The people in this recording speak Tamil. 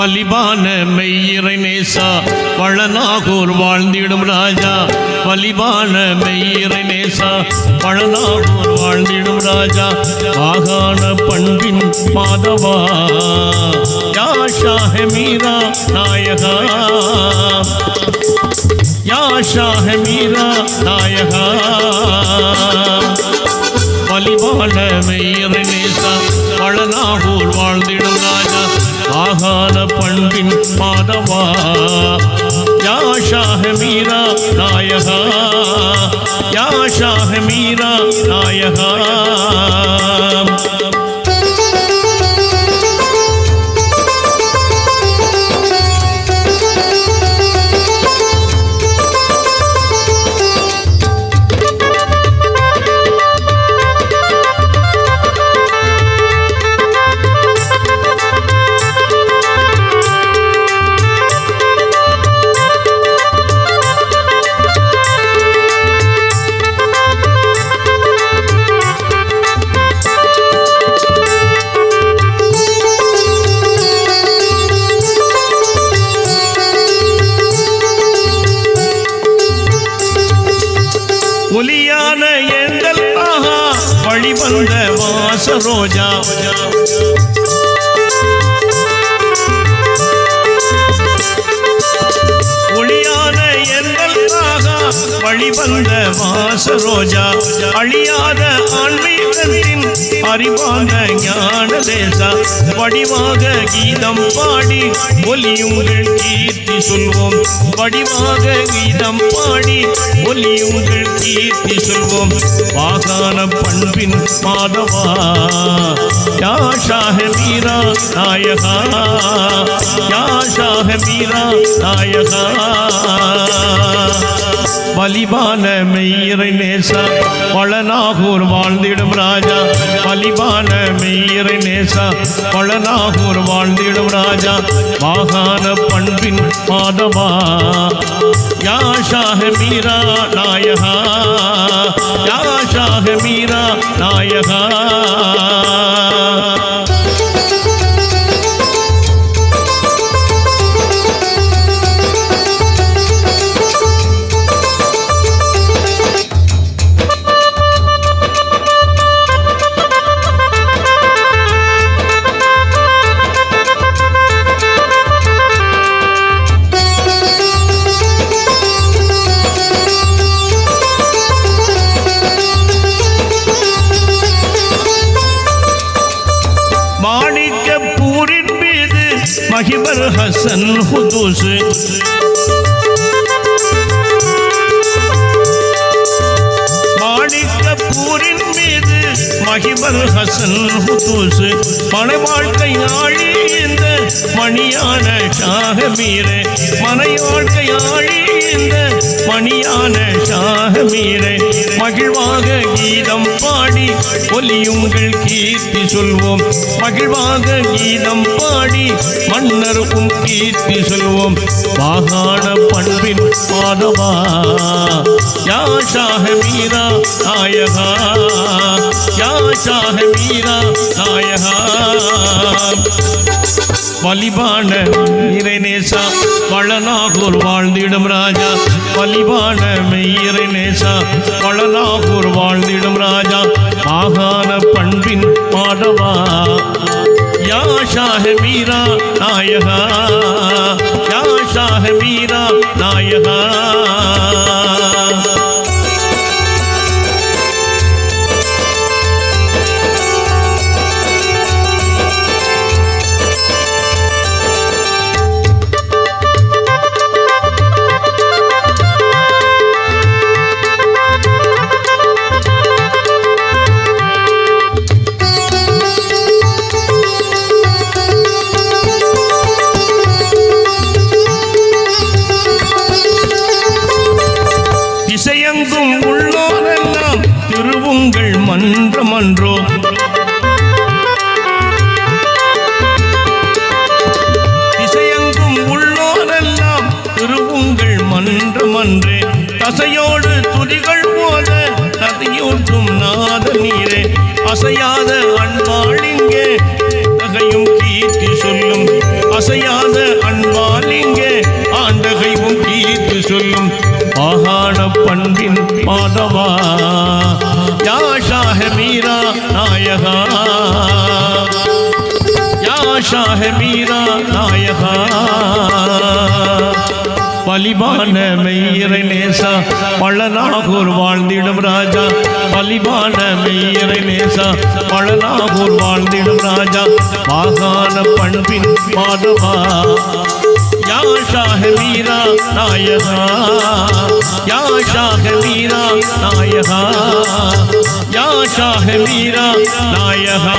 வலிபான மெய்யிறை நேசா வளநாகூர் வாழ்ந்திடும் ராஜா. வலிபான மெய்யிறை நேசா வளநாகூர் வாழ்ந்திடும் ராஜா. ஆகான பண்பின் மாதவா யா ஷாஹ மீரா நாயகா, யா ஷாஹ மீரா நாயகா. வலிபான மெய்யிறை நேசா வளநாகூர் வாழ்ந்திடும் ராஜா. ஆகான பண்பின் மாதவா யா ஷாஹ மீரா நாயகா, யா ஷாஹ மீரா நாயகா. ஒலியான எங்கள் ஆஹா வழிவந்த வாசரோஜா. ஒளியான எங்கள் ஆஹா வழிவந்த வாசரோஜா. அழியாத ஆன்மீகத்தின் அறிவான ஞான தேசா. வடிவாக கீதம் பாடி ஒலியுங்கள் கீர்த்தி சொல்வோம். வடிவாக கீதம் பாடி ஒலியுங்கள் கீர்த்தி சொல்வோம். வாகான பண்பின் மாதவா யா ஷாஹ மீரா நாயகா, யா ஷாஹ மீரா நாயகா. வலிபான மெய்யிறை நேசா வளநாகூர் வாழ்ந்திடும் ராஜா. வலிபான மெய்யிறை நேசா வளநாகூர் வாழ்ந்திடும் ராஜா. வாகான பண்பின் மாதவா யா ஷாஹ மீரா நாயகா, யா ஷாஹ மீரா நாயகா. மாணிக்கப்பூரின் மீது மஹிபர் ஹசன் ஹுதூஸ். மாணிக்கப்பூரின் மீது மஹிபர் ஹசன் ஹுதூஸ். மனை வாழ்க்கை ஆழி இந்த மணியான ஷாஹ மீரே. மனை வாழ்க்கை ஆழி இந்த மணியான ஷாஹ மீரே. மகிழ்வாக கீதம் பாடி ஒலியுங்கள் கீர்த்தி சொல்வோம். மகிழ்வாக கீதம் பாடி மன்னருக்கும் கீர்த்தி சொல்வோம். வாகான பண்பின் மாதவா யா ஷாஹ மீரா நாயகா, யா ஷாஹ மீரா நாயகா. வலிபான மெய்யிறை நேசா வளநாகூர் வாழ்ந்திடும் ராஜா. வலிபான மெய்யிறை நேசா வளநாகூர் வாழ்ந்திடும் ராஜா. ஆகான பண்பின் மாதவா யா ஷாஹ மீரா நாயகா, யா ஷாஹ மீரா நாயகா. திசையெங்கும் உள்ளோரெல்லாம் திருவுங்கள் மன்றமன்றோ. திசையெங்கும் உள்ளோரெல்லாம் திருவுங்கள் மன்றமன்றே. தசையோடு துதிகள் போல நதியூற்றும் நாத நீரே. அசையாத அன்பாளிங்கே தகையும் கீர்த்தி சொல்லும். அசையாத சொல்லும் மாகாண பண்பின் மாதவா யா ஷாஹ மீரா நாயகா யா ஷாஹ மீரா நாயகா பலிபான மெய்யரை நேசா பழநாகூர் வாழ்ந்திடும் ராஜா பலிபான மெய்யரை நேசா பழநாகூர் வாழ்ந்திடும் ராஜா மாகாண பண்பின் மாதவா யா ஷாஹ மீரா நாயகா யா ஷாஹ மீரா நாயகா யா ஷாஹ மீரா நாயகா